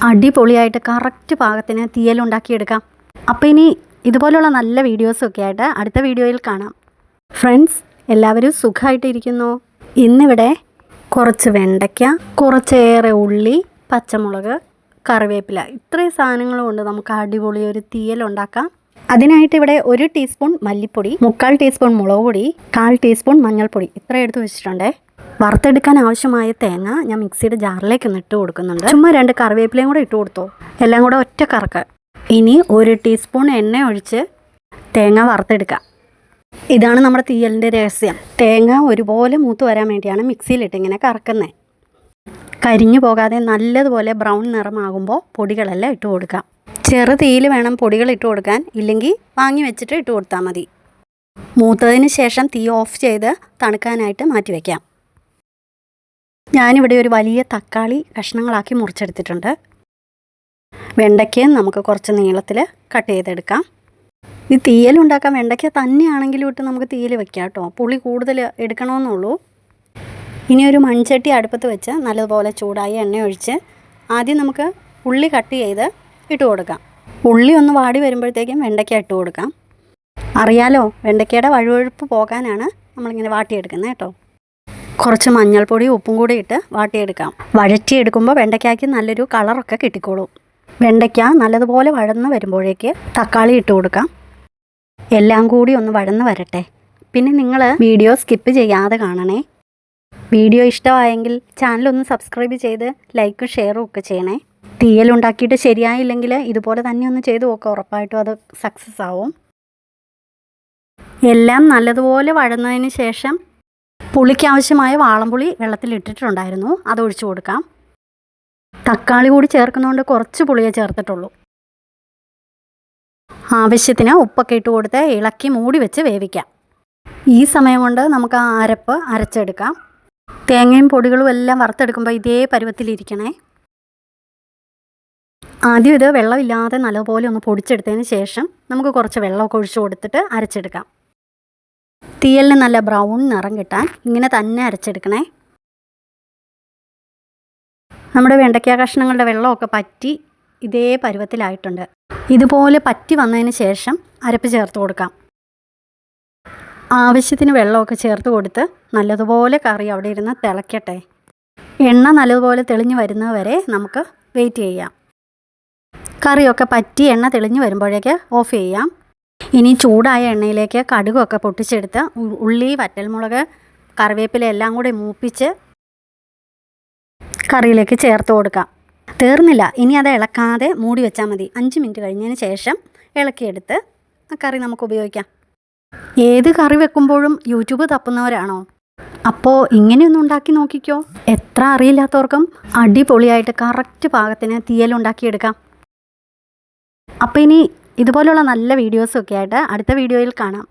അടിപൊളിയായിട്ട് കറക്റ്റ് പാകത്തിന് തീയലുണ്ടാക്കിയെടുക്കാം. അപ്പോൾ ഇനി ഇതുപോലുള്ള നല്ല വീഡിയോസൊക്കെ ആയിട്ട് അടുത്ത വീഡിയോയിൽ കാണാം. ഫ്രണ്ട്സ്, എല്ലാവരും സുഖമായിട്ടിരിക്കുന്നു. ഇന്നിവിടെ കുറച്ച് വെണ്ടയ്ക്ക, കുറച്ചേറെ ഉള്ളി, പച്ചമുളക്, കറിവേപ്പില, ഇത്രയും സാധനങ്ങൾ കൊണ്ട് നമുക്ക് അടിപൊളി ഒരു തീയലുണ്ടാക്കാം. അതിനായിട്ട് ഇവിടെ 1 ടീസ്പൂൺ മല്ലിപ്പൊടി, 3/4 ടീസ്പൂൺ മുളക് പൊടി, 1/4 ടീസ്പൂൺ മഞ്ഞൾപ്പൊടി ഇത്ര എടുത്ത് വെച്ചിട്ടുണ്ട്. വറുത്തെടുക്കാൻ ആവശ്യമായ തേങ്ങ ഞാൻ മിക്സിയുടെ ജാറിലേക്ക് ഒന്ന് ഇട്ട് കൊടുക്കുന്നുണ്ട്. ചുമ്മാ 2 കറിവേപ്പിലയും കൂടെ ഇട്ട് കൊടുത്തോ, എല്ലാം കൂടെ ഒറ്റ കറക്ക്. ഇനി 1 ടീസ്പൂൺ എണ്ണ ഒഴിച്ച് തേങ്ങ വറുത്തെടുക്കാം. ഇതാണ് നമ്മുടെ തീയലിൻ്റെ രഹസ്യം. തേങ്ങ ഒരുപോലെ മൂത്ത് വരാൻ വേണ്ടിയാണ് മിക്സിയിലിട്ട് ഇങ്ങനെ കറക്കുന്നത്. കരിഞ്ഞു പോകാതെ നല്ലതുപോലെ ബ്രൗൺ നിറമാകുമ്പോൾ പൊടികളെല്ലാം ഇട്ട് കൊടുക്കാം. ചെറു തീയിൽ വേണം പൊടികൾ ഇട്ട് കൊടുക്കാൻ, ഇല്ലെങ്കിൽ വാങ്ങി വെച്ചിട്ട് ഇട്ട് കൊടുത്താൽ മതി. മൂത്തതിന് ശേഷം തീ ഓഫ് ചെയ്ത് തണുക്കാനായിട്ട് മാറ്റി വയ്ക്കാം. ഞാനിവിടെ ഒരു വലിയ തക്കാളി കഷ്ണങ്ങളാക്കി മുറിച്ചെടുത്തിട്ടുണ്ട്. വെണ്ടയ്ക്കയും നമുക്ക് കുറച്ച് നീളത്തിൽ കട്ട് ചെയ്തെടുക്കാം. ഈ തീയലുണ്ടാക്കാൻ വെണ്ടയ്ക്ക തന്നെയാണെങ്കിലും ഇട്ട് നമുക്ക് തീയൽ വെക്കാം കേട്ടോ. പുളി കൂടുതൽ എടുക്കണമെന്നുള്ളൂ. ഇനി ഒരു മൺചട്ടി അടുപ്പത്ത് വെച്ച് നല്ലതുപോലെ ചൂടായി എണ്ണ ഒഴിച്ച് ആദ്യം നമുക്ക് ഉള്ളി കട്ട് ചെയ്ത് ഇട്ട് കൊടുക്കാം. ഉള്ളി ഒന്ന് വാടി വരുമ്പോഴത്തേക്കും വെണ്ടയ്ക്ക ഇട്ട് കൊടുക്കാം. അറിയാലോ, വെണ്ടയ്ക്കയുടെ വഴുവഴുപ്പ് പോകാനാണ് നമ്മളിങ്ങനെ വാട്ടിയെടുക്കുന്നത് കേട്ടോ. കുറച്ച് മഞ്ഞൾപ്പൊടി ഉപ്പും കൂടി ഇട്ട് വാട്ടിയെടുക്കാം. വഴറ്റിയെടുക്കുമ്പോൾ വെണ്ടയ്ക്കയ്ക്ക് നല്ലൊരു കളറൊക്കെ കിട്ടിക്കോളും. വെണ്ടയ്ക്ക നല്ലതുപോലെ വഴന്ന് വരുമ്പോഴേക്ക് തക്കാളി ഇട്ട് കൊടുക്കാം. എല്ലാം കൂടി ഒന്ന് വഴന്ന് വരട്ടെ. പിന്നെ നിങ്ങൾ വീഡിയോ സ്കിപ്പ് ചെയ്യാതെ കാണണേ. വീഡിയോ ഇഷ്ടമായെങ്കിൽ ചാനലൊന്ന് സബ്സ്ക്രൈബ് ചെയ്ത് ലൈക്കും ഷെയറും ഒക്കെ ചെയ്യണേ. തീയലുണ്ടാക്കിയിട്ട് ശരിയായില്ലെങ്കിൽ ഇതുപോലെ തന്നെ ഒന്ന് ചെയ്ത് നോക്കുക, ഉറപ്പായിട്ടും അത് സക്സസ് ആവും. എല്ലാം നല്ലതുപോലെ വഴന്നതിന് ശേഷം പുളിക്കാവശ്യമായ വാളംപുളി വെള്ളത്തിലിട്ടിട്ടുണ്ടായിരുന്നു, അതൊഴിച്ചു കൊടുക്കാം. തക്കാളി കൂടി ചേർക്കുന്നതുകൊണ്ട് കുറച്ച് പുളിയേ ചേർത്തിട്ടുള്ളൂ. ആവശ്യത്തിന് ഉപ്പൊക്കെ ഇട്ട് കൊടുത്ത് ഇളക്കി മൂടി വെച്ച് വേവിക്കാം. ഈ സമയം കൊണ്ട് നമുക്ക് ആ അരപ്പ് അരച്ചെടുക്കാം. തേങ്ങയും പൊടികളും എല്ലാം വറുത്തെടുക്കുമ്പോൾ ഇതേ പരുവത്തിലിരിക്കണേ. ആദ്യം ഇത് വെള്ളമില്ലാതെ നല്ലപോലെ ഒന്ന് പൊടിച്ചെടുത്തതിന് ശേഷം നമുക്ക് കുറച്ച് വെള്ളമൊക്കെ ഒഴിച്ചു കൊടുത്തിട്ട് അരച്ചെടുക്കാം. തീയലിന് നല്ല ബ്രൗൺ നിറം കിട്ടാൻ ഇങ്ങനെ തന്നെ അരച്ചെടുക്കണേ. നമ്മുടെ വെണ്ടയ്ക്ക കഷ്ണങ്ങളുടെ വെള്ളമൊക്കെ പറ്റി ഇതേ പരുവത്തിലായിട്ടുണ്ട്. ഇതുപോലെ പറ്റി വന്നതിന് ശേഷം അരപ്പ് ചേർത്ത് കൊടുക്കാം. ആവശ്യത്തിന് വെള്ളമൊക്കെ ചേർത്ത് കൊടുത്ത് നല്ലതുപോലെ കറി അവിടെ ഇരുന്ന് തിളയ്ക്കട്ടെ. എണ്ണ നല്ലതുപോലെ തെളിഞ്ഞ് വരുന്നത് വരെ നമുക്ക് വെയിറ്റ് ചെയ്യാം. കറിയൊക്കെ പറ്റി എണ്ണ തെളിഞ്ഞ് വരുമ്പോഴേക്ക് ഓഫ് ചെയ്യാം. ഇനി ചൂടായ എണ്ണയിലേക്ക് കടുകൊക്കെ പൊട്ടിച്ചെടുത്ത് ഉള്ളി, വറ്റൽമുളക്, കറിവേപ്പില എല്ലാം കൂടി മൂപ്പിച്ച് കറിയിലേക്ക് ചേർത്ത് കൊടുക്കാം. തീർന്നില്ല, ഇനി അത് ഇളക്കാതെ മൂടി വെച്ചാൽ മതി. 5 മിനിറ്റ് കഴിഞ്ഞതിന് ശേഷം ഇളക്കിയെടുത്ത് ആ കറി നമുക്ക് ഉപയോഗിക്കാം. ഏത് കറി വെക്കുമ്പോഴും യൂട്യൂബ് തപ്പുന്നവരാണോ? അപ്പോൾ ഇങ്ങനെയൊന്നും ഉണ്ടാക്കി നോക്കിക്കോ. എത്ര അറിയില്ലാത്തവർക്കും അടിപൊളിയായിട്ട് കറക്റ്റ് പാകത്തിന് തീയലുണ്ടാക്കിയെടുക്കാം. അപ്പോൾ ഇനി ഇതുപോലുള്ള നല്ല വീഡിയോസൊക്കെ ആയിട്ട് അടുത്ത വീഡിയോയിൽ കാണാം.